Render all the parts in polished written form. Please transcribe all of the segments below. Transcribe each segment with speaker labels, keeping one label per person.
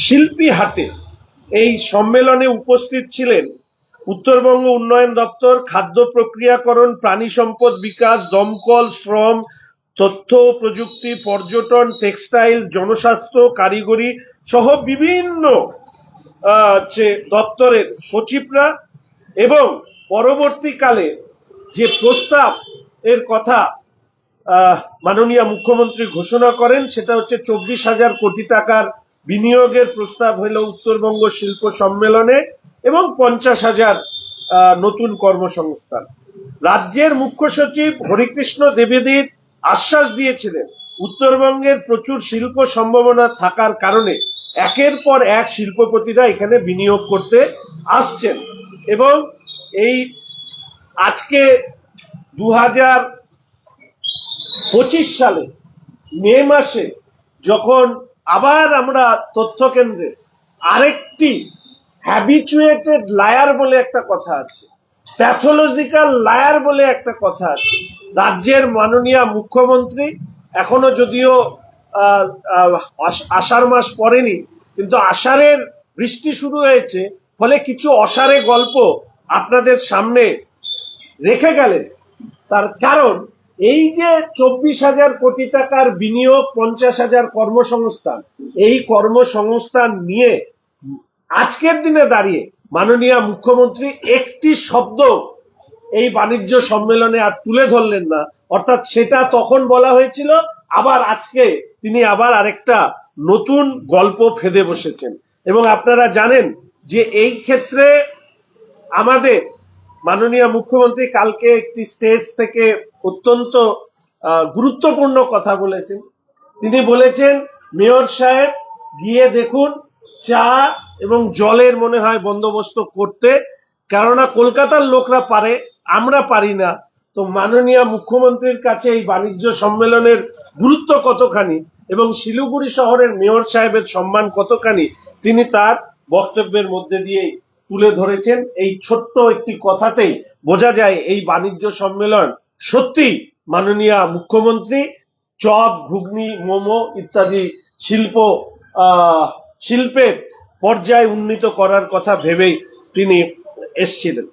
Speaker 1: শিল্পী হাটে এই সম্মেলনে উপস্থিত ছিলেন উত্তরবঙ্গ উন্নয়ন দপ্তর, খাদ্য প্রক্রিয়াকরণ, প্রাণী সম্পদ বিকাশ, দমকল, শ্রম, তথ্য প্রযুক্তি, পর্যটন, টেক্সটাইল, জনস্বাস্থ্য, কারিগরি সহ বিভিন্ন দপ্তরের সচিবরা। এবং পরবর্তীকালে যে প্রস্তাব এর কথা মাননীয় মুখ্যমন্ত্রী ঘোষণা করেন সেটা হচ্ছে 24,000 কোটি টাকার বিনিয়োগের প্রস্তাব হলো উত্তরবঙ্গ শিল্প সম্মেলনে এবং 50,000 নতুন কর্মসংস্থান। রাজ্যের মুখ্য সচিব হরিকৃষ্ণ দ্বিবেদী আশ্বাস দিয়েছিলেন উত্তরবঙ্গের প্রচুর শিল্প সম্ভাবনা থাকার কারণে একের পর এক শিল্পপতিরা এখানে বিনিয়োগ করতে আসছেন। এবং এই আজকে 2025 সালে মে মাসে যখন আবার আমরা তথ্য কেন্দ্রে আরেকটি হ্যাবিচুয়েটেড লায়ার বলে একটা কথা আছে, প্যাথোলজিক্যাল লায়ার বলে একটা কথা আছে, রাজ্যের মাননীয় মুখ্যমন্ত্রী এখনো যদিও আষাঢ় মাস পড়েনি, কিন্তু আষাঢ়ের বৃষ্টি শুরু হয়েছে, ফলে কিছু অসারে গল্প আপনাদের সামনে রেখে গেলেন। তার কারণ এই যে 24,000 কোটি টাকার বিনিয়োগ, 50,000 কর্মসংস্থান, এই কর্মসংস্থান নিয়ে আজকের দিনে দাঁড়িয়ে মাননীয় মুখ্যমন্ত্রী একটি শব্দ এই বাণিজ্য সম্মেলনে আর তুলে ধরলেন না। অর্থাৎ সেটা তখন বলা হয়েছিল, আবার আজকে তিনি আবার আরেকটা নতুন গল্প ফেঁদে বসেছেন। এবং আপনারা জানেন যে এই ক্ষেত্রে আমাদের মাননীয় মুখ্যমন্ত্রী কালকে একটি স্টেজ থেকে অত্যন্ত গুরুত্বপূর্ণ কথা বলেছেন। তিনি বলেছেন, মেয়র সাহেব গিয়ে দেখুন চা এবং জলের মনে হয় বন্দোবস্ত করতে, কেননা কলকাতার লোকরা পারে, আমরা পারি না। তো মাননীয় মুখ্যমন্ত্রীর কাছে এই বাণিজ্য সম্মেলনের গুরুত্ব কতখানি এবং শিলিগুড়ি শহরের মেয়র সাহেবের সম্মান কতখানি তিনি তার বক্তব্যের মধ্যে দিয়ে তুলে ধরেছেন। এই ছোট্ট একটি কথাতেই বোঝা যায় এই বাণিজ্য সম্মেলন সত্যি মাননীয় মুখ্যমন্ত্রী চপ, ঘুগনি, মোমো ইত্যাদি শিল্পের পর্যায়ে উন্নীত করার কথা ভেবেই তিনি এসেছিলেন।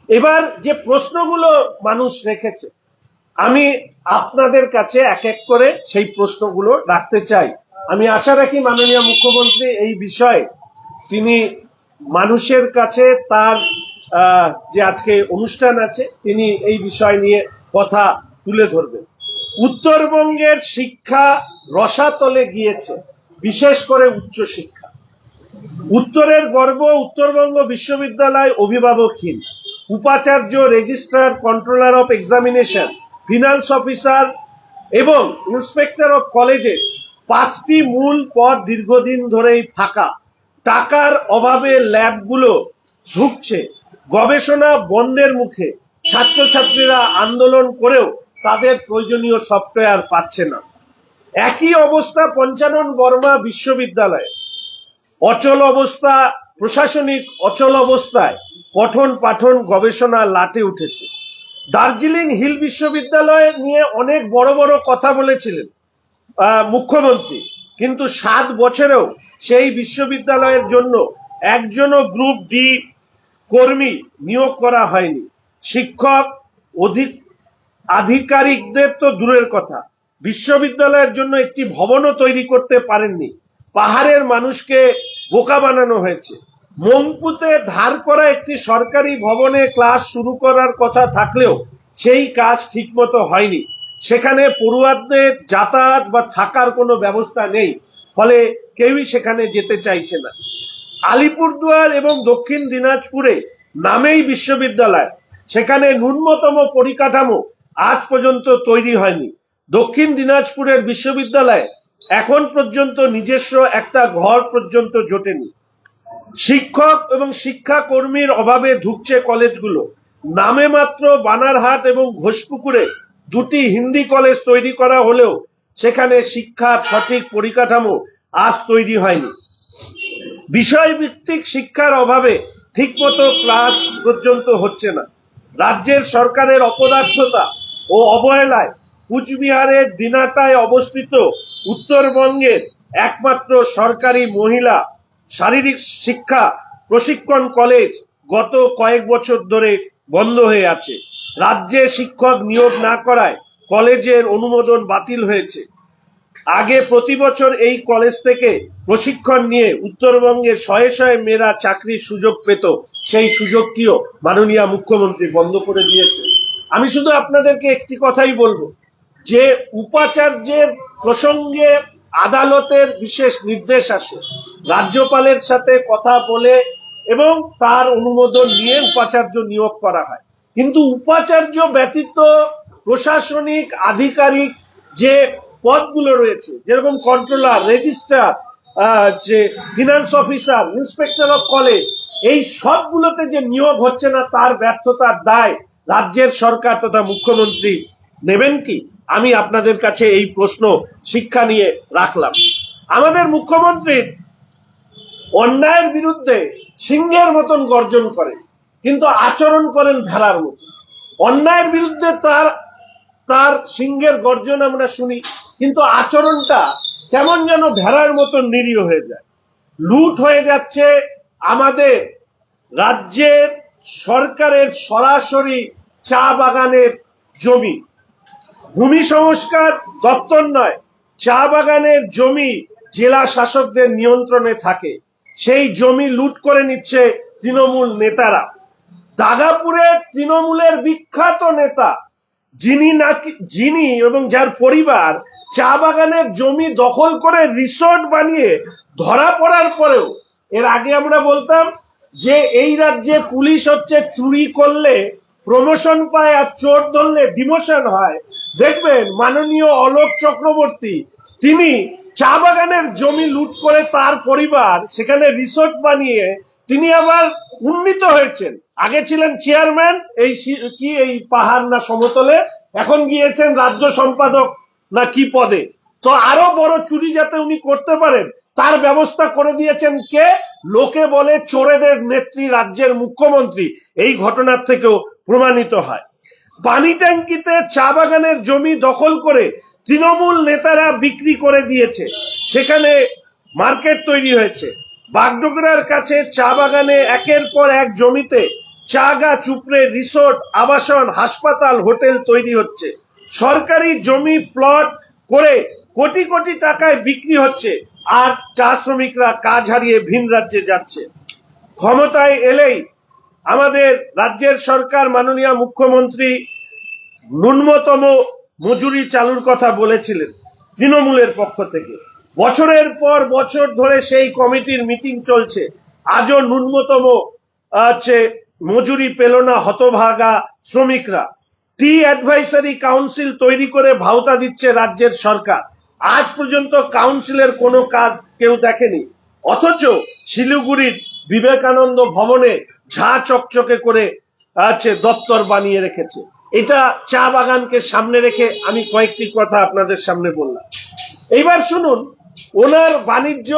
Speaker 1: এবার যে প্রশ্নগুলো মানুষ রেখেছে, আমি আপনাদের কাছে এক এক করে সেই প্রশ্নগুলো রাখতে চাই। আমি আশা রাখি মাননীয় মুখ্যমন্ত্রী এই বিষয়ে তিনি মানুষের কাছে তার যে আজকে অনুষ্ঠান আছে তিনি এই বিষয় নিয়ে কথা তুলে ধরবেন। উত্তরবঙ্গের শিক্ষা রসাতলে গিয়েছে, বিশেষ করে উচ্চশিক্ষা। উত্তরের গর্ব উত্তরবঙ্গ বিশ্ববিদ্যালয় অভিভাবকহীন, উপাচার্য, registrar, controller of examination, finance officer এবং ইন্সপেক্টর অফ কলেজেস 5টি মূল পদ দীর্ঘদিন ধরেই ফাঁকা। টাকার অভাবে ল্যাবগুলো ঢুকছে, গবেষণা বন্ধের মুখে, ছাত্রছাত্রীরা আন্দোলন করেও তাদের প্রয়োজনীয় সফটওয়্যার পাচ্ছে না। একই অবস্থা পঞ্চানন বর্মা বিশ্ববিদ্যালয়ে, অচল অবস্থা, প্রশাসনিক অচল অবস্থায় পঠন পাঠন গবেষণা লাটে উঠেছে। দার্জিলিং হিল বিশ্ববিদ্যালয় নিয়ে অনেক বড় বড় কথা বলেছিলেন মুখ্যমন্ত্রী, কিন্তু 7 বছরেও সেই বিশ্ববিদ্যালয়ের জন্য একজনও গ্রুপ ডি কর্মী নিয়োগ করা হয়নি। শিক্ষক আধিকারিকদের তো দূরের কথা, বিশ্ববিদ্যালয়ের জন্য একটি ভবনও তৈরি করতে পারেননি। পাহাড়ের মানুষকে বোকা বানানো হয়েছে। মংপুতে ধার করা একটি সরকারি ভবনে ক্লাস শুরু করার কথা থাকলেও সেই কাজ ঠিকমতো হয়নি। সেখানে পড়ুয়াদের যাতায়াত বা থাকার কোনো ব্যবস্থা নেই, ফলে কেউই সেখানে যেতে চাইছে না। আলিপুরদুয়ার এবং দক্ষিণ দিনাজপুরে নামেই বিশ্ববিদ্যালয়, সেখানে ন্যূনতম পরিকাঠামো আজ পর্যন্ত তৈরি হয়নি। দক্ষিণ দিনাজপুরের বিশ্ববিদ্যালয়ে এখন পর্যন্ত নিজস্ব একটা ঘর পর্যন্ত জোটেনি। শিক্ষক এবং শিক্ষাকর্মীর অভাবে ধুঁকছে কলেজগুলো। নামে মাত্র বানারহাট এবং ঘোষপুকুরে 2টি হিন্দি কলেজ তৈরি করা হলেও সেখানে শিক্ষার সঠিক পরিকাঠামো আজ তৈরি হয়নি। বিষয়ভিত্তিক শিক্ষার অভাবে ঠিকমতো ক্লাস পর্যন্ত হচ্ছে না। রাজ্যের সরকারের অপদার্থতা ও অবহেলায় কুচবিহারের দিনাটায় অবস্থিত উত্তরবঙ্গের একমাত্র সরকারি মহিলা শারীরিক শিক্ষা প্রশিক্ষণ কলেজ গত কয়েক বছর ধরে বন্ধ হয়ে আছে। রাজ্যে শিক্ষক নিয়োগ না করায় কলেজের অনুমোদন বাতিল হয়েছে। আগে প্রতি বছর এই কলেজ থেকে প্রশিক্ষণ নিয়ে উত্তরবঙ্গে শয়ে শয়ে মেয়েরা চাকরির সুযোগ পেত, সেই সুযোগটিও মাননীয় মুখ্যমন্ত্রী বন্ধ করে দিয়েছে। আমি শুধু আপনাদেরকে একটি কথাই বলবো যে উপাচার্যের প্রসঙ্গে আদালতের বিশেষ নির্দেশ আছে, রাজ্যপালের সাথে কথা বলে এবং তার অনুমোদন নিয়ে উপাচার্য নিয়োগ করা হয়। কিন্তু উপাচার্য ব্যতীত প্রশাসনিক আধিকারিক যে পদগুলো রয়েছে, যেরকম কন্ট্রোলার, রেজিস্ট্রার, যে finance officer, inspector of college, এই সবগুলোতে যে নিয়োগ হচ্ছে না তার ব্যর্থতার দায় রাজ্যের সরকার তথা মুখ্যমন্ত্রী নেবেন কি? আমি আপনাদের কাছে এই প্রশ্ন শিক্ষা নিয়ে রাখলাম। আমাদের মুখ্যমন্ত্রী অন্যায়ের বিরুদ্ধে সিংহের মতন গর্জন করেন, কিন্তু আচরণ করেন ভেড়ার মতো। অন্যায়ের বিরুদ্ধে তার সিংহের গর্জন আমরা শুনি, কিন্তু আচরণটা কেমন যেন ভেড়ার মতন নিরীহ হয়ে যায়। লুট হয়ে যাচ্ছে আমাদের রাজ্যের সরকারের সরাসরি চা বাগানের জমি। ভূমি সংস্কার দপ্তর নয়, চা বাগানের জমি জেলা শাসকদের নিয়ন্ত্রণে থাকে, সেই জমি লুট করে নিচ্ছে তৃণমূল নেতারা। দাগাপুরে তৃণমূলের বিখ্যাত নেতা যিনি এবং যার পরিবার চা বাগানের জমি দখল করে রিসোর্ট বানিয়ে ধরা পড়ার পরেও, এর আগে আমরা বলতাম যে এই রাজ্যে পুলিশ হচ্ছে চুরি করলে প্রমোশন পায় আর চোর ধরলে ডিমোশন হয়। দেখবেন মাননীয় অলোক চক্রবর্তী তিনি চা বাগানের জমি লুট করে তার পরিবার সেখানে রিসোর্ট বানিয়ে তিনি আবার উন্নীত হয়েছেন। আগে ছিলেন চেয়ারম্যান এই পাহাড় না সমতলে, এখন গিয়েছেন রাজ্য সম্পাদক না কি পদে। তো আরো বড় চুরি যাতে উনি করতে পারেন তার ব্যবস্থা করে দিয়েছেন কে? লোকে বলে চোরেদের নেত্রী রাজ্যের মুখ্যমন্ত্রী। এই ঘটনার থেকেও প্রমাণিত হয়। পানি ট্যাঙ্কিতে চা বাগানের জমি দখল করে তৃণমূল নেতারা বিক্রি করে দিয়েছে, সেখানে মার্কেট তৈরি হয়েছে। বাগডোগরার কাছে চা বাগানে একের পর এক জমিতে চা গাছ উপড়ে রিসোর্ট, আবাসন, হাসপাতাল, হোটেল তৈরি হচ্ছে। সরকারি জমি প্লট করে কোটি কোটি টাকায় বিক্রি হচ্ছে, আর চা শ্রমিকরা কাজ হারিয়ে ভিন রাজ্যে যাচ্ছে। ক্ষমতায় এলেই আমাদের রাজ্যের সরকার মাননীয় মুখ্যমন্ত্রী ন্যূনতম মজুরি চালুর কথা বলেছিলেন তৃণমূলের পক্ষ থেকে। বছরের পর বছর ধরে সেই কমিটির মিটিং চলছে, আজও ন্যূনতম মজুরি পেল না হতভাগা শ্রমিকরা। টি অ্যাডভাইসারি কাউন্সিল তৈরি করে ভাওতা দিচ্ছে রাজ্যের সরকার, আজ পর্যন্ত কাউন্সিলের কোনো কাজ কেউ দেখেনি। অথচ শিলিগুড়ির বিবেকানন্দ ভবনে ঝাঁ চকচকে করে দপ্তর বানিয়ে রেখেছে। এটা চা বাগানকে সামনে রেখে আমি কয়েকটি কথা আপনাদের সামনে বললাম। এইবার শুনুন ওনার বাণিজ্য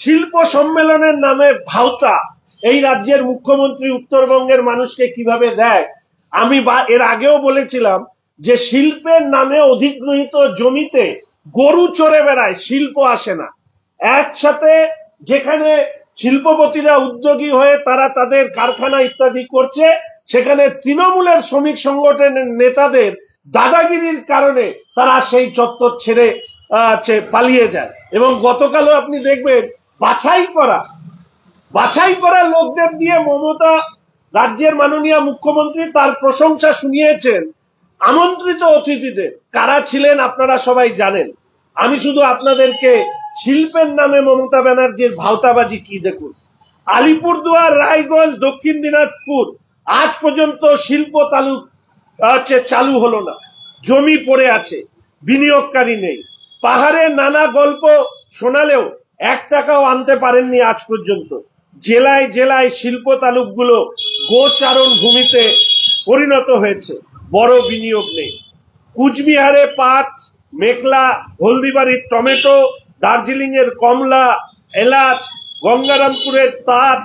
Speaker 1: শিল্প সম্মেলনের নামে ভাওতা এই রাজ্যের মুখ্যমন্ত্রী উত্তরবঙ্গের মানুষকে কিভাবে দেয়। আমি এর আগেও বলেছিলাম যে শিল্পের নামে অধিগৃহীত জমিতে গরু চড়ে বেড়ায়, শিল্প আসে না। একসাথে যেখানে শিল্পপতিরা উদ্যোগী হয়ে তারা তাদের কারখানা ইত্যাদি করছে, সেখানে তৃণমূলের শ্রমিক সংগঠনের নেতাদের দাদাগিরির কারণে তারা সেই চত্বর ছেড়ে পালিয়ে যায়। এবং গতকালও আপনি দেখবেন বাছাই করা লোকদের দিয়ে মমতা রাজ্যের মাননীয় মুখ্যমন্ত্রী তার প্রশংসা শুনিয়েছেন আমন্ত্রিত অতিথিদের। কারা ছিলেন আপনারা সবাই জানেন। আমি শুধু আপনাদেরকে শিল্পের নামে মমতা ব্যানার্জির ভাওতাবাজি কি দেখুন। আলিপুরদুয়ার, রায়গঞ্জ, দক্ষিণ দিনাজপুর আজ পর্যন্ত শিল্প চালু হলো না, জমি পড়ে আছে, বিনিয়োগকারী নেই। পাহাড়ে নানা গল্প শোনালেও 1 টাকাও আনতে পারেননি আজ পর্যন্ত। জেলায় জেলায় শিল্প তালুকগুলো গোচারণ ভূমিতে পরিণত হয়েছে, বড় বিনিয়োগ নেই। কুচবিহারে পাট, মেঘলা, হলদিবাড়ির টমেটো, দার্জিলিং এর কমলা, এলাচ, গঙ্গারামপুরের তাঁত,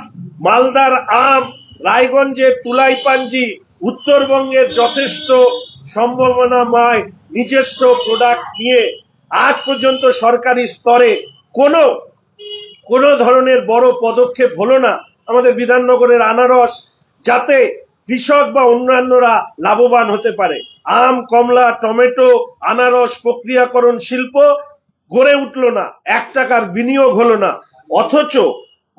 Speaker 1: মালদার আম, রায়গঞ্জের তুলাইপাঞ্জি, উত্তরবঙ্গের যথেষ্ট সম্ভাবনাময় নিজস্ব প্রোডাক্ট নিয়ে আজ পর্যন্ত সরকারি স্তরে কোনো ধরনের বড় পদক্ষেপ হলো না আমাদের বিধাননগরের আনারস যাতে কৃষক বা অন্যান্যরা লাভবান হতে পারে। আম, কমলা, টমেটো, আনারস প্রক্রিয়াকরণ শিল্প গড়ে উঠলো না, 1 টাকার বিনিয়োগ হলো না, অথচ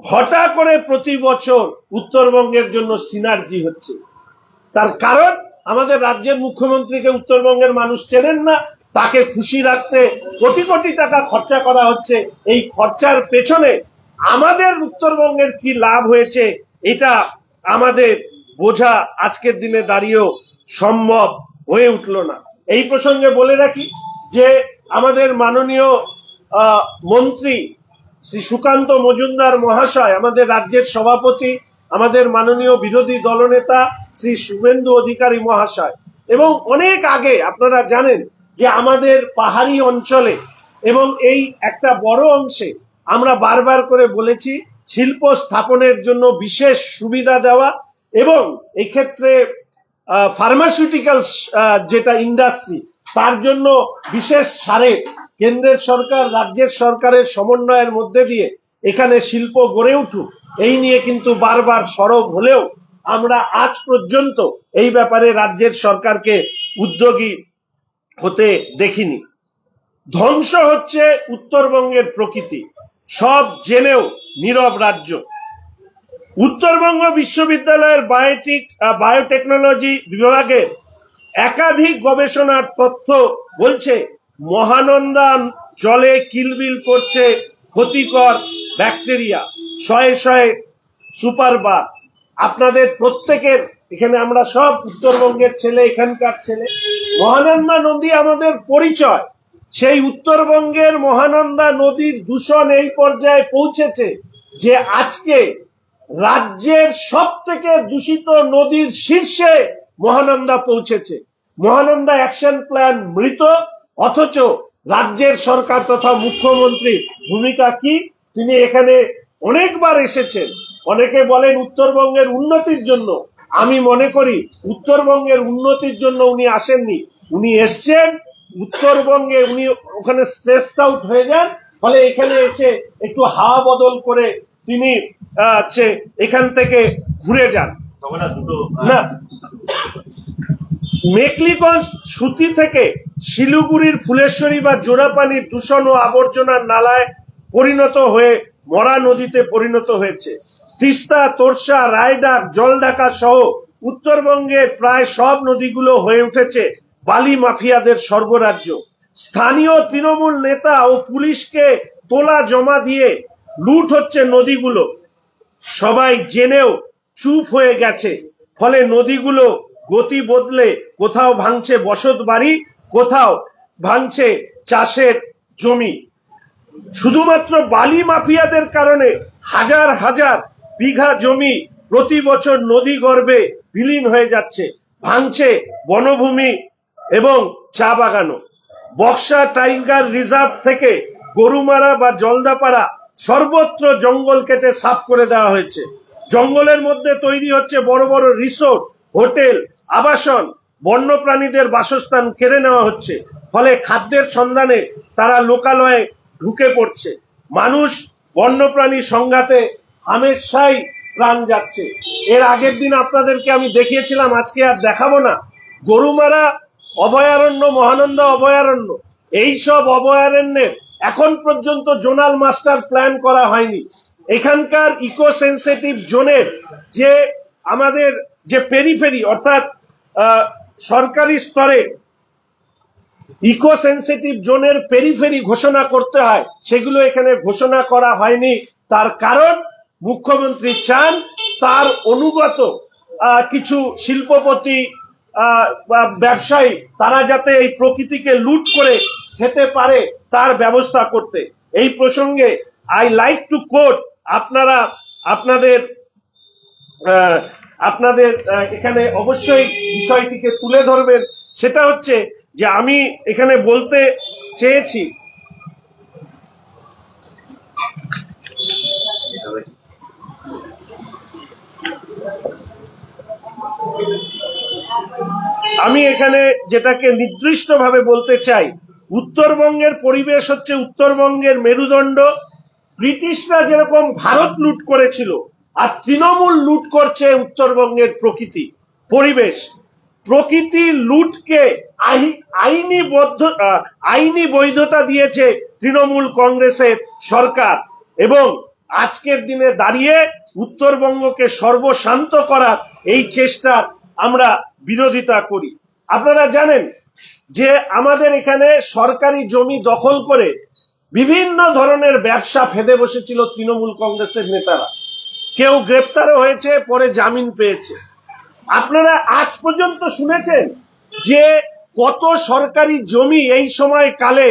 Speaker 1: ঘটা করে প্রতি বছর উত্তরবঙ্গের জন্য সিনার্জি হচ্ছে। তার কারণ আমাদের রাজ্যের মুখ্যমন্ত্রীকে উত্তরবঙ্গের মানুষ চেনেন না, তাকে খুশি রাখতে কোটি কোটি টাকা খরচা করা হচ্ছে। এই খরচার পেছনে আমাদের উত্তরবঙ্গের কি লাভ হয়েছে এটা আমাদের বোঝা আজকের দিনে দাঁড়িয়েও সম্ভব হয়ে উঠল না। এই প্রসঙ্গে বলে রাখি যে আমাদের মাননীয় মন্ত্রী শ্রী সুকান্ত মজুমদার মহাশয়, আমাদের রাজ্যের সভাপতি, আমাদের মাননীয় বিরোধী দলনেতা শ্রী শুভেন্দু অধিকারী মহাশয়, এবং অনেক আগে আপনারা জানেন যে আমাদের পাহাড়ি অঞ্চলে এবং এই একটা বড় অংশে আমরা বারবার করে বলেছি শিল্প স্থাপনের জন্য বিশেষ সুবিধা দেওয়া এবং এই ক্ষেত্রে ফার্মাসিউটিক্যালস যেটা ইন্ডাস্ট্রি তার জন্য বিশেষ ছাড়ে কেন্দ্রের সরকার রাজ্যের সরকারের সমন্বয়ের মধ্যে দিয়ে এখানে শিল্প গড়ে উঠুক এই নিয়ে কিন্তু বারবার সরব হলেও আমরা আজ পর্যন্ত এই ব্যাপারে রাজ্যের সরকারকে উদ্যোগী হতে দেখিনি। ধ্বংস হচ্ছে উত্তরবঙ্গের প্রকৃতি, সব জেনেও নীরব রাজ্য। উত্তরবঙ্গ বিশ্ববিদ্যালয়ের বায়োটেকনোলজি বিভাগের একাধিক গবেষণার তথ্য বলছে মহানন্দা জলে কিলবিল করছে ক্ষতিকর ব্যাকটেরিয়া, শয়ে শয়ে সুপারবার। আপনাদের প্রত্যেকের এখানে আমরা সব উত্তরবঙ্গের ছেলে, এখানকার ছেলে। মহানন্দা নদী আমাদের পরিচয়। সেই উত্তরবঙ্গের মহানন্দা নদীর দূষণ এই পর্যায়ে পৌঁছেছে যে আজকে রাজ্যের সব থেকে দূষিত নদীর শীর্ষে মহানন্দা পৌঁছেছে। মহানন্দা অ্যাকশন প্ল্যান মৃত, অথচ রাজ্যের সরকার তথা মুখ্যমন্ত্রী ভূমিকা কি? তিনি এখানে অনেকবার এসেছেন, অনেকে বলেন উত্তরবঙ্গের উন্নতির জন্য। আমি মনে করি উত্তরবঙ্গের উন্নতির জন্য উনি আসেননি, উনি এসছেন উত্তরবঙ্গে, উনি ওখানে স্ট্রেসড আউট হয়ে যান, ফলে এখানে এসে একটু হাওয়া বদল করে তিনি এখান থেকে ঘুরে যান। না, মেকলিগঞ্জ সুতি থেকে শিলিগুড়ির ফুলেশ্বরী বা জোড়াপানির দূষণ ও আবর্জনার নালায় পরিণত হয়ে মরা নদীতে পরিণত হয়েছে। তিস্তা, তোরসা, রায়ডাক, জলঢাকা সহ উত্তরবঙ্গের প্রায় সব নদীগুলো হয়ে উঠেছে বালি মাফিয়াদের স্বর্গরাজ্য। স্থানীয় তৃণমূল নেতা ও পুলিশকে তোলা জমা দিয়ে লুট হচ্ছে নদীগুলো, সবাই জেনেও চুপ হয়ে গেছে। ফলে নদীগুলো গতি বদলে কোথাও ভাঙছে বসত বাড়ি, কোথাও ভাঙছে চাষের জমি। শুধুমাত্র বালি মাফিয়াদের কারণে হাজার হাজার বিঘা জমি প্রতি বছর নদী গর্ভে বিলীন হয়ে যাচ্ছে, ভাঙছে বনভূমি এবং চা বাগানও। বক্সা টাইগার রিজার্ভ থেকে গরুমারা বা জলদাপাড়া সর্বত্র জঙ্গল কেটে সাফ করে দেওয়া হয়েছে। জঙ্গলের মধ্যে তৈরি হচ্ছে বড় বড় রিসোর্ট, হোটেল, আবাসন, বন্যপ্রাণীদের বাসস্থান কেড়ে নেওয়া হচ্ছে। ফলে খাদ্যের সন্ধানে তারা লোকালয়ে ঢুকে পড়ছে। মানুষ বন্যপ্রাণী সংঘাতে হামেশাই প্রাণ যাচ্ছে। এর আগের দিন আপনাদেরকে আমি দেখিয়েছিলাম, আজকে আর দেখাবো না, গরুমারা অভয়ারণ্য, মহানন্দা অভয়ারণ্য, এই সব অভয়ারণ্যের এখন পর্যন্ত জোনাল মাস্টার প্ল্যান করা হয়নি। এখানকার ইকো সেন্সিটিভ জোনের যে আমাদের যে পেরিফেরি অর্থাৎ সরকারি স্তরে ইকো সেন্সিটিভ জোনের পেরিফেরি ঘোষণা করতে হয়, সেগুলো এখানে ঘোষণা করা হয়নি। তার কারণ মুখ্যমন্ত্রী চান তার অনুগত কিছু শিল্পপতি ব্যবসায়ী তারা যাতে এই প্রকৃতিকে লুট করে খেতে পারে তার ব্যবস্থা করতে। এই প্রসঙ্গে আই লাইক টু কোট, আপনারা আপনাদের এখানে অবশ্যই বিষয়টিকে তুলে ধরবেন। সেটা হচ্ছে যে আমি এখানে বলতে চেয়েছি আমি এখানে যেটাকে নির্দিষ্টভাবে বলতে চাই উত্তরবঙ্গের পরিবেশ হচ্ছে উত্তরবঙ্গের মেরুদণ্ড। ব্রিটিশরা যেরকম ভারত লুট করেছিল, আর তৃণমূল লুট করছে উত্তরবঙ্গের প্রকৃতি পরিবেশ। প্রকৃতি লুটকে আইনি বৈধতা দিয়েছে তৃণমূল কংগ্রেসের সরকার, এবং আজকের দিনে দাঁড়িয়ে উত্তরবঙ্গকে সর্বশান্ত করার এই চেষ্টার আমরা বিরোধিতা করি। আপনারা জানেন যে আমাদের এখানে সরকারি জমি দখল করে বিভিন্ন ধরনের ব্যবসা ফেদে বসেছিল তৃণমূল কংগ্রেসের নেতারা। কেউ গ্রেপ্তারও হয়েছে, পরে জামিন পেয়েছে। আপনারা আজ পর্যন্ত শুনেছেন যে কত সরকারি জমি এই সময় কালে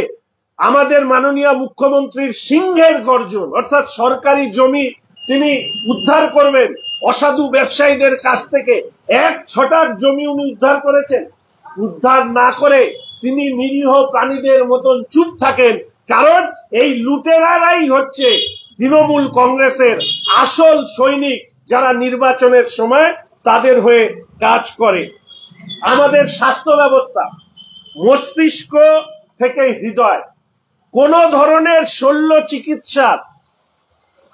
Speaker 1: আমাদের মাননীয় মুখ্যমন্ত্রীর সিংহের গর্জন, অর্থাৎ সরকারি জমি তিনি উদ্ধার করবেন অসাধু ব্যবসায়ীদের কাছ থেকে, 1 ছটাক জমি উনি উদ্ধার করেছেন? উদ্ধার না করে তিনি নিরীহ প্রাণীদের মতন চুপ থাকেন, কারণ এই লুটেরারাই হচ্ছে তৃণমূল কংগ্রেসের আসল সৈনিক, যারা নির্বাচনের সময় তাদের হয়ে কাজ করে। আমাদের স্বাস্থ্য ব্যবস্থা, মস্তিষ্ক থেকে হৃদয়, কোন ধরনের শল্য চিকিৎসার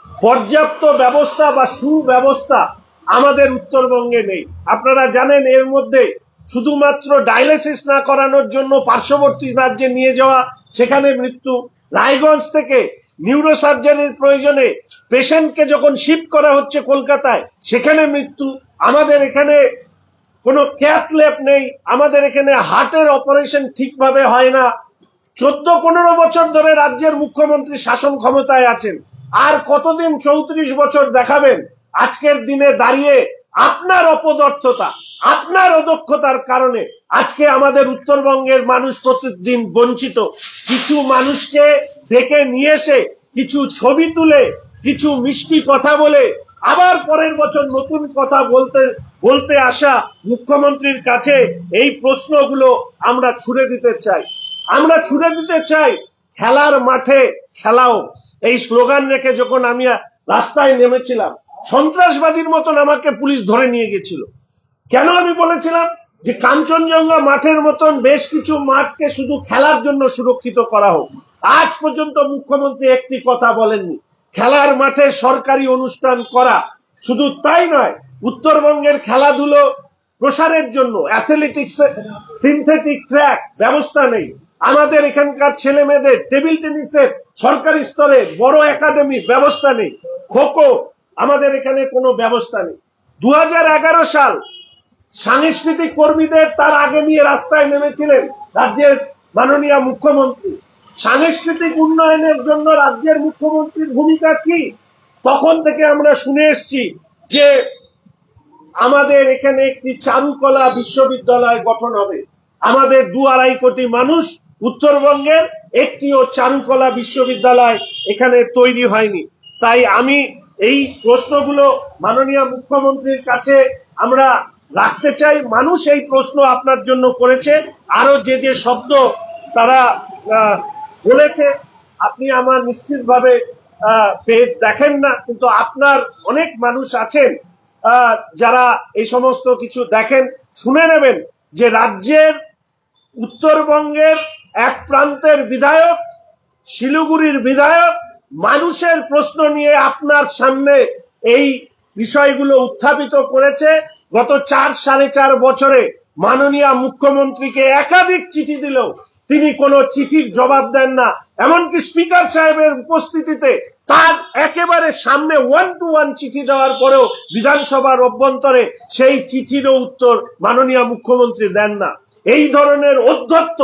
Speaker 1: পর্যাপ্ত ব্যবস্থা বা সুব্যবস্থা আমাদের উত্তরবঙ্গে নেই। আপনারা জানেন এর মধ্যে শুধুমাত্র ডায়ালিসিস না করানোর জন্য পার্শ্ববর্তী রাজ্যে নিয়ে যাওয়া, সেখানে মৃত্যু। রায়গঞ্জ থেকে নিউরোসার্জারির প্রয়োজনে পেশেন্টকে যখন শিফট করা হচ্ছে কলকাতায়, সেখানে মৃত্যু। আমাদের এখানে কোনো ক্যাথ ল্যাব নেই, আমাদের এখানে হার্টের অপারেশন ঠিকভাবে হয় না। 14-15 বছর ধরে রাজ্যের মুখ্যমন্ত্রী শাসন ক্ষমতায় আছেন, আর কতদিন 34 বছর দেখাবেন? আজকের দিনে দাঁড়িয়ে আপনার অপদার্থতা, আপনার অদক্ষতার কারণে আজকে আমাদের উত্তরবঙ্গের মানুষ প্রতিদিন বঞ্চিত। কিছু মানুষকে ডেকে নিয়ে এসে কিছু ছবি তুলে কিছু মিষ্টি কথা বলে আবার পরের বছর নতুন কথা বলতে আসা মুখ্যমন্ত্রীর কাছে এই প্রশ্নগুলো আমরা ছুড়ে দিতে চাই। আমরা ছুড়ে দিতে চাই, খেলার মাঠে খেলাও, এই স্লোগান রেখে যখন আমি রাস্তায় নেমেছিলাম, সন্ত্রাসবাদীর মতন আমাকে পুলিশ ধরে নিয়ে গেছিল। কেন? আমি বলেছিলাম যে কাঞ্চনজঙ্ঘা মাঠের মতন বেশ কিছু মাঠকে শুধু খেলার জন্য সুরক্ষিত করা হোক। আজ পর্যন্ত মুখ্যমন্ত্রী একটি কথা বলেননি। খেলার মাঠে সরকারি অনুষ্ঠান করা, শুধু তাই নয়, উত্তরবঙ্গের খেলাধুলো প্রসারের জন্য অ্যাথলেটিক্স সিনথেটিক ট্র্যাক ব্যবস্থা নেই। আমাদের এখানকার ছেলে মেয়েদের টেবিল টেনিসের সরকারি স্তরে বড় একাডেমি ব্যবস্থা নেই। খোখো আমাদের এখানে কোনো ব্যবস্থা নেই। 2011 সাল সাংস্কৃতিক কর্মীদের তার আগে নিয়ে রাস্তায় নেমেছিলেন রাজ্যের মাননীয় মুখ্যমন্ত্রী। সাংস্কৃতিক উন্নয়নের জন্য রাজ্যের মুখ্যমন্ত্রীর ভূমিকা কি? তখন থেকে আমরা শুনে এসেছি যে আমাদের এখানে একটি চারুকলা বিশ্ববিদ্যালয় গঠন হবে। আমাদের 2-2.5 কোটি মানুষ, উত্তরবঙ্গের একটিও চারুকলা বিশ্ববিদ্যালয় এখানে তৈরি হয়নি। তাই আমি এই প্রশ্নগুলো মাননীয় মুখ্যমন্ত্রীর কাছে আমরা রাখতে চাই। মানুষ এই প্রশ্ন আপনার জন্য করেছে, আরো যে যে শব্দ তারা বলেছে, আপনি আমার নিশ্চিতভাবে পেজ দেখেন না, কিন্তু আপনার অনেক মানুষ আছেন যারা এই সমস্ত কিছু দেখেন। শুনে নেবেন যে রাজ্যের উত্তরবঙ্গের এক প্রান্তের বিধায়ক, শিলিগুড়ির বিধায়ক, মানুষের প্রশ্ন নিয়ে আপনার সামনে এই বিষয়গুলো উত্থাপিত করেছে। গত 4-4.5 বছরে মাননীয় মুখ্যমন্ত্রীকে একাধিক চিঠি দিলেও তিনি কোনো চিঠির জবাব দেন না। এমনকি স্পিকার সাহেবের উপস্থিতিতে তার একেবারে সামনে 1-to-1 চিঠি দেওয়ার পরেও বিধানসভার অভ্যন্তরে সেই চিঠিরও উত্তর মাননীয় মুখ্যমন্ত্রী দেন না। এই ধরনের ঔদ্ধত্য,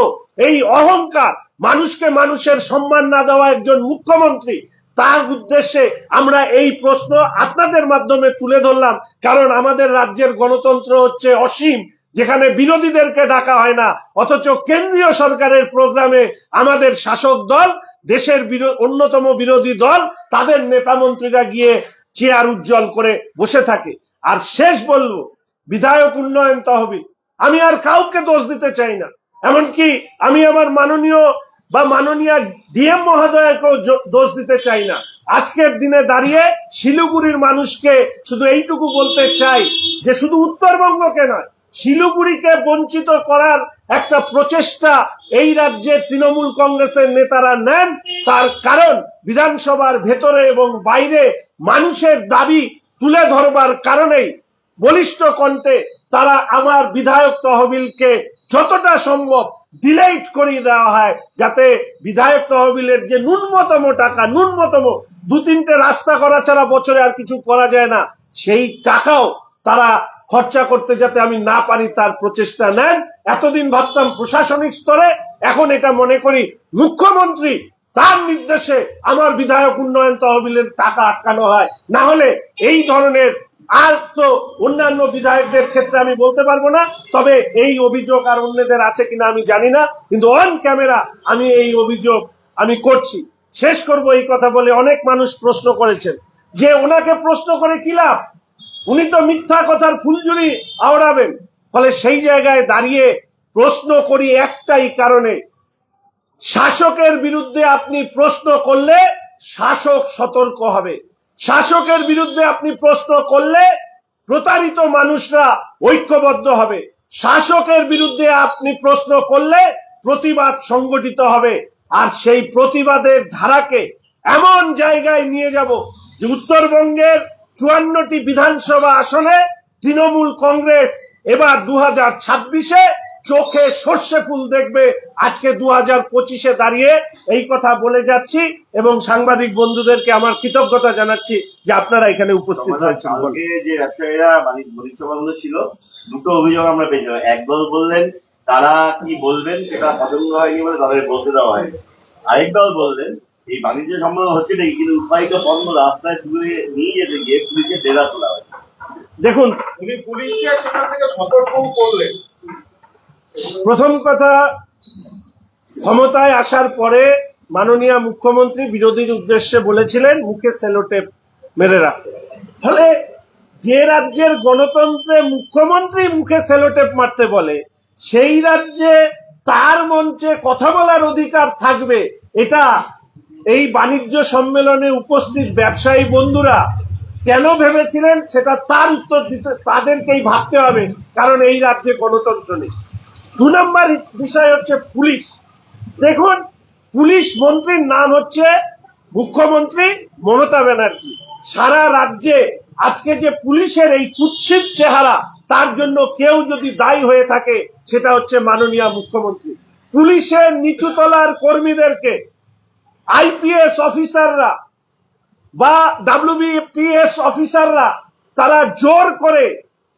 Speaker 1: এই অহংকার, মানুষকে মানুষের সম্মান না দেওয়া একজন মুখ্যমন্ত্রী, তার উদ্দেশ্যে আমরা এই প্রশ্ন আপনাদের মাধ্যমে তুলে ধরলাম। কারণ আমাদের রাজ্যের গণতন্ত্র হচ্ছে অসীম, যেখানে বিরোধীদেরকে ডাকা হয় না, অথচ কেন্দ্রীয় সরকারের প্রোগ্রামে আমাদের শাসক দল, দেশের অন্যতম বিরোধী দল, তাদের নেতা মন্ত্রীরা গিয়ে চেয়ার উজ্জ্বল করে বসে থাকে। আর শেষ বলবো, বিধায়ক উন্নয়ন তহবিল, আমি আর কাউকে দোষ দিতে চাই না, এমনকি আমি আমার মাননীয় ডিএম মহোদয়কেও দোষ দিতে চাই না। আজকের দিনে দাঁড়িয়ে শিলিগুড়ির মানুষকে শুধু এইটুকু বলতে চাই যে শুধু উত্তরবঙ্গকে নয়, শিলিগুড়িকে বঞ্চিত করার একটা প্রচেষ্টা এই রাজ্যের তৃণমূল কংগ্রেসের নেতারা নেন, তার কারণ বিধানসভার ভেতরে এবং বাইরে মানুষের দাবি তুলে ধরবার কারণেই বলিষ্ঠ কণ্ঠে তারা আমার বিধায়ক তহবিলকে যতটা সম্ভব ডিলেট করিয়ে দেওয়া হয়, যাতে বিধায়ক তহবিলের যে ন্যূনতম টাকা, ন্যূনতম 2-3টে রাস্তা করা ছাড়া বছরে আর কিছু করা যায় না, সেই টাকাও তারা খরচা করতে যাতে আমি না পারি তার প্রচেষ্টা নেন। এতদিন ভাবতাম প্রশাসনিক স্তরে, এখন এটা মনে করি মুখ্যমন্ত্রী তার নির্দেশে আমার বিধায়ক উন্নয়ন তহবিলের টাকা আটকানো হয়। না হলে এই ধরনের আর তো অন্যান্য বিধায়কদের ক্ষেত্রে আমি বলতে পারবো না, তবে এই অভিযোগ আর অন্যদের আছে কিনা আমি জানি না, কিন্তু অন ক্যামেরা আমি এই অভিযোগ আমি করছি। শেষ করব এই কথা বলে, অনেক মানুষ প্রশ্ন করেছেন যে ওনাকে প্রশ্ন করে কি লাভ, উনি তো মিথ্যা কথার ফুলঝুরি আওড়াবেন। ফলে সেই জায়গায় দাঁড়িয়ে প্রশ্ন করি একটাই কারণে, শাসকের বিরুদ্ধে আপনি প্রশ্ন করলে শাসক সতর্ক হবে, শাসকের বিরুদ্ধে আপনি প্রশ্ন করলে প্রতারিত মানুষরা ঐক্যবদ্ধ হবে, শাসকের বিরুদ্ধে আপনি প্রশ্ন করলে প্রতিবাদ সংগঠিত হবে। আর সেই প্রতিবাদের ধারাকে এমন জায়গায় নিয়ে যাব যে উত্তরবঙ্গের 54টি বিধানসভা আসনে তৃণমূল কংগ্রেস এবার 2026-এ চোখে সর্ষে ফুল দেখবে। আজকে 2025-এ দাঁড়িয়ে এই কথা বলে যাচ্ছি এবং সাংবাদিক বন্ধুদেরকে আমার কৃতজ্ঞতা জানাচ্ছি যে আপনারা এখানে উপস্থিত হয়েছেন।
Speaker 2: যে ব্যবসায়ীরা বণিক সভাগুলো ছিল, দুটো অভিযোগ আমরা পেয়েছিলাম। একদল বললেন তারা কি বলবেন সেটা পছন্দ হয়নি বলে তাদের বলতে দেওয়া হয়নি, আরেক দল বললেন এই বাণিজ্য সম্মেলন হচ্ছে নাকি কিন্তু উৎপাদিত পণ্য রাস্তায় তুলে নিয়ে যেতে গিয়ে পুলিশের ডেরা তোলা হয়।
Speaker 1: দেখুন,
Speaker 3: উনি পুলিশকে সেখান থেকে সতর্কও করলেন।
Speaker 1: প্রথম কথা, ক্ষমতায় আসার পরে মাননীয় মুখ্যমন্ত্রী বিরোধীর উদ্দেশ্যে বলেছিলেন মুখে সেলোটেপ মেরে রাখতে। ফলে যে রাজ্যের গণতন্ত্রে মুখ্যমন্ত্রী মুখে সেলোটেপ মারতে বলে, সেই রাজ্যে তার মঞ্চে কথা বলার অধিকার থাকবে, এটা এই বাণিজ্য সম্মেলনে উপস্থিত ব্যবসায়ী বন্ধুরা কেন ভেবেছিলেন সেটা তার উত্তর দিতে তাদেরকেই ভাবতে হবে, কারণ এই রাজ্যে গণতন্ত্র নেই। 2 নম্বর বিষয় হচ্ছে পুলিশ। দেখুন, পুলিশ মন্ত্রীর নাম হচ্ছে মুখ্যমন্ত্রী মমতা ব্যানার্জি। সারা রাজ্যে আজকে যে পুলিশের এই কুৎসিত চেহারা, তার জন্য কেউ যদি দায়ী হয়ে থাকে সেটা হচ্ছে মাননীয় মুখ্যমন্ত্রী। পুলিশের নিচুতলার কর্মীদেরকে আইপিএস অফিসাররা বা WBPS অফিসাররা তারা জোর করে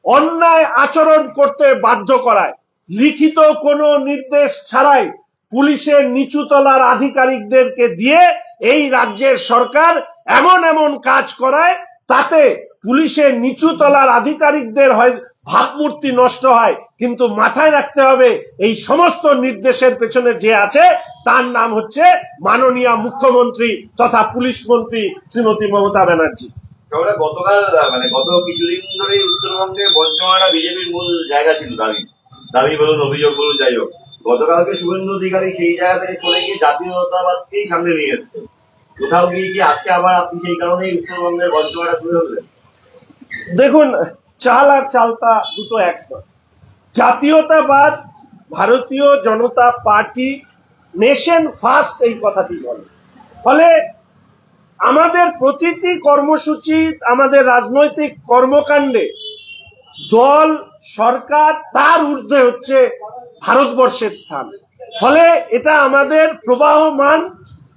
Speaker 1: অন্যায় আচরণ করতে বাধ্য করায়, লিখিত কোনো নির্দেশ ছাড়াই পুলিশের নিচুতলার আধিকারিকদেরকে দিয়ে এই রাজ্যের সরকার এমন এমন কাজ করায়, তাতে পুলিশের নিচুতলার আধিকারিকদের হয় ভাবমূর্তি নষ্ট হয়। কিন্তু মাথায় রাখতে হবে এই সমস্ত নির্দেশের পেছনে যে আছে তার নাম হচ্ছে মাননীয় মুখ্যমন্ত্রী তথা পুলিশ মন্ত্রী শ্রীমতী মমতা ব্যানার্জি।
Speaker 2: গতকাল গত কিছুদিন ধরে উত্তরবঙ্গে বঞ্চনাটা বিজেপির মূল জায়গা ছিল, দাবি বলুন অভিযোগ বলুন যাই হোক। গতকালকে শুভেন্দু অধিকারী সেই জায়গা থেকে সরে গিয়ে জাতীয়তাবাদকেই সামনে নিয়ে এসছে। কোথাও গিয়ে কি আজকে আবার আপনি সেই কারণেই উত্তরবঙ্গের বঞ্চনাটা তুলে ধরলেন?
Speaker 1: দেখুন, চাল আর চালতা দুটো এক নয়। জাতীয়তাবাদ, ভারতীয় জনতা পার্টি নেশন ফার্স্ট এই কথাটি বলে। ফলে আমাদের প্রতিটি কর্মসূচি, আমাদের রাজনৈতিক কর্মকাণ্ডে দল, সরকার, তার ঊর্ধ্বে হচ্ছে ভারতবর্ষের স্থান। ফলে এটা আমাদের প্রবাহমান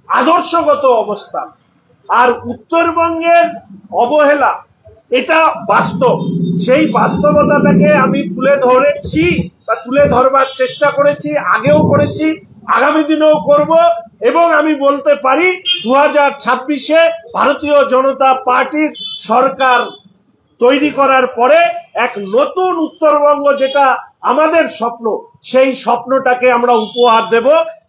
Speaker 1: আদর্শগত অবস্থান। আর উত্তরবঙ্গের অবহেলা এটা বাস্তব, সেই বাস্তবতাটাকে আমি তুলে ধরেছি বা তুলে ধরবার চেষ্টা করেছি, আগেও করেছি, আগামী দিনেও করব। এবং আমি বলতে পারি 2026-এ ভারতীয় জনতা পার্টির সরকার তৈরি করার পরে এক নতুন উত্তরবঙ্গ, যেটা আমাদের স্বপ্ন, সেই স্বপ্নটাকে আমরা উপহার দেব।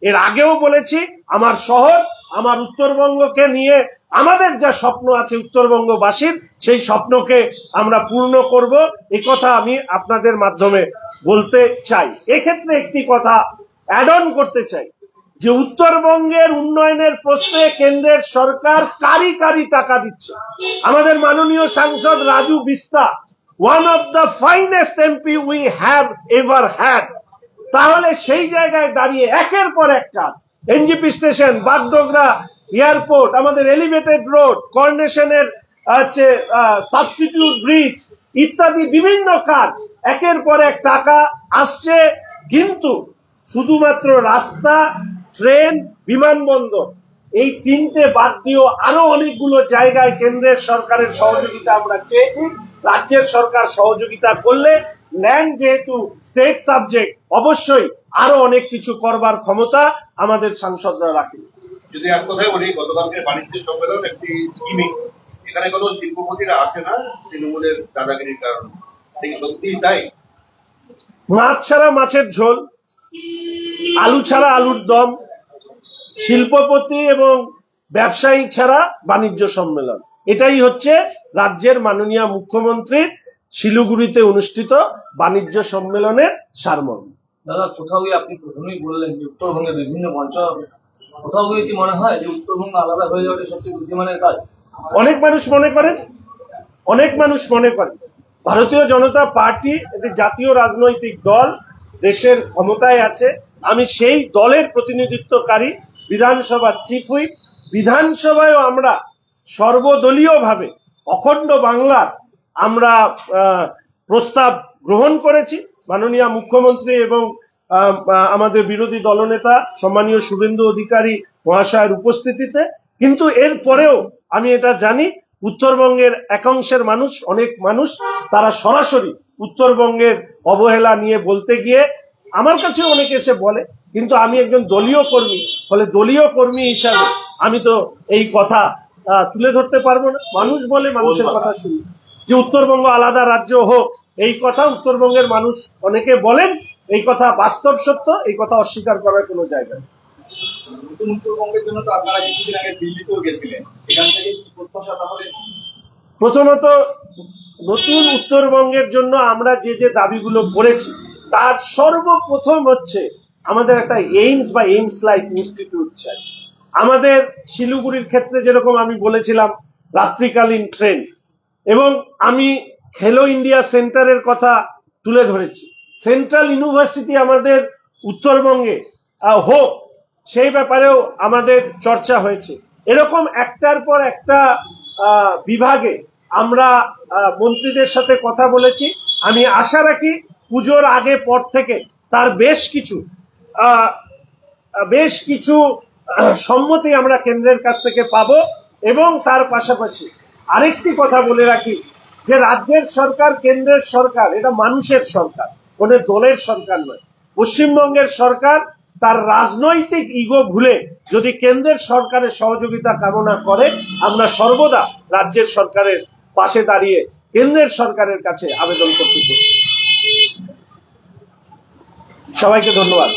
Speaker 1: এর আগেও বলেছি, আমার শহর, আমার উত্তরবঙ্গকে নিয়ে আমাদের যা স্বপ্ন আছে উত্তরবঙ্গবাসীর, সেই স্বপ্নকে আমরা পূর্ণ করব, এই কথা আমি আপনাদের মাধ্যমে বলতে চাই। এক্ষেত্রে একটি কথা অ্যাড অন করতে চাই যে উত্তরবঙ্গের উন্নয়নের প্রশ্নে কেন্দ্রের সরকার কারি কারি টাকা দিচ্ছে। আমাদের মাননীয় সাংসদ Raju Bista one of the finest MP we have ever had, তাহলে সেই জায়গায় দাঁড়িয়ে একের পর এক কাজ, এনজিপি স্টেশন, বাগডোগরা এয়ারপোর্ট, আমাদের এলিভেটেড রোড, করোনেশনের সাবস্টিটিউট ব্রিজ ইত্যাদি বিভিন্ন কাজ, একের পর এক টাকা আসছে, কিন্তু শুধুমাত্র রাস্তা, ট্রেন, বিমানবন্দর এই তিনটে বাদ দিয়েও আরো অনেকগুলো জায়গায় কেন্দ্রের সরকারের সহযোগিতা আমরা চেয়েছি। রাজ্যের সরকার সহযোগিতা করলে, ল্যান্ড যেহেতু স্টেট সাবজেক্ট, অবশ্যই আরো অনেক কিছু করবার ক্ষমতা আমাদের সাংসদরা রাখে।
Speaker 3: যদি এক কথায় বলি, গতকালকে বাণিজ্য সম্মেলন একটি গিমিক, এখানে কোনো শিল্পপতিরা আসে না তৃণমূলের দাদাগিরির কারণে, সত্যি তাই?
Speaker 1: মাছ ছাড়া মাছের ঝোল, আলু ছাড়া আলুর দম, শিল্পপতি এবং ব্যবসায়ী ছাড়া বাণিজ্য সম্মেলন, এটাই হচ্ছে রাজ্যের মাননীয় মুখ্যমন্ত্রীর শিলিগুড়িতে অনুষ্ঠিত বাণিজ্য সম্মেলনের সারমর্ম।
Speaker 4: দাদা, কোথাও গিয়ে আপনি প্রথমেই বললেন যে উত্তরবঙ্গে বিভিন্ন মঞ্চ হবে, কোথাও গিয়ে কি মনে হয় যে উত্তরবঙ্গ আলাদা হয়ে যাওয়াটা সবচেয়ে বুদ্ধিমানের কাজ?
Speaker 1: অনেক মানুষ মনে করেন, অনেক মানুষ মনে করেন ভারতীয় জনতা পার্টি একটি জাতীয় রাজনৈতিক দল, দেশের ক্ষমতায় আছে, আমি সেই দলের প্রতিনিধিত্বকারী, বিধানসভার চিফ হুইপ, বিধানসভায়ও আমরা সর্বদলীয়ভাবে অখণ্ড বাংলার আমরা প্রস্তাব গ্রহণ করেছি মাননীয় মুখ্যমন্ত্রী এবং আমাদের বিরোধী দলনেতা সম্মানীয় শুভেন্দু অধিকারী মহাশয়ের উপস্থিতিতে। কিন্তু এর পরেও আমি এটা জানি, উত্তরবঙ্গের একাংশের মানুষ, অনেক মানুষ তারা সরাসরি উত্তরবঙ্গের অবহেলা নিয়ে বলতে গিয়ে আমার কাছে অনেকে এসে বলে, কিন্তু আমি একজন দলীয় কর্মী, ফলে দলীয় কর্মী হিসাবে আমি তো এই কথা তুলে ধরতে পারবো না। মানুষ বলে, মানুষের কথা শুনি যে উত্তরবঙ্গ আলাদা রাজ্য হোক, এই কথা উত্তরবঙ্গের মানুষ অনেকে বলেন, এই কথা বাস্তব সত্য, এই কথা অস্বীকার করার কোনো জায়গা নেই।
Speaker 3: নতুন উত্তরবঙ্গের জন্য তো আপনারা কিছুদিন আগে দিল্লিতেও গেছিলেন, এখান থেকে কি প্রত্যাশা তাহলে?
Speaker 1: প্রথমত, নতুন উত্তরবঙ্গের জন্য আমরা যে যে দাবিগুলো করেছি তার সর্বপ্রথম হচ্ছে আমাদের একটা এইমস বা এইমস লাইক ইনস্টিটিউট চাই। আমাদের শিলিগুড়ির ক্ষেত্রে যেরকম আমি বলেছিলাম রাত্রিকালীন ট্রেন, এবং আমি খেলো ইন্ডিয়া সেন্টারের কথা তুলে ধরেছি, সেন্ট্রাল ইউনিভার্সিটি আমাদের উত্তরবঙ্গে হোক, সেই ব্যাপারেও আমাদের চর্চা হয়েছে। এরকম একটার পর একটা বিভাগে আমরা মন্ত্রীদের সাথে কথা বলেছি। আমি আশা রাখি পুজোর আগে পর থেকে তার বেশ কিছু সম্মতি আমরা কেন্দ্রের কাছ থেকে পাবো। এবং তার পাশাপাশি আরেকটি কথা বলে রাখি যে রাজ্যের সরকার, কেন্দ্রের সরকার, এটা মানুষের সরকার, কোন দলের সরকার নয়। পশ্চিমবঙ্গের সরকার তার রাজনৈতিক ইগো ভুলে যদি কেন্দ্রের সরকারের সহযোগিতা কামনা করে, আমরা সর্বদা রাজ্যের সরকারের পাশে দাঁড়িয়ে কেন্দ্রের সরকারের কাছে আবেদন করতে চাই। সবাইকে ধন্যবাদ।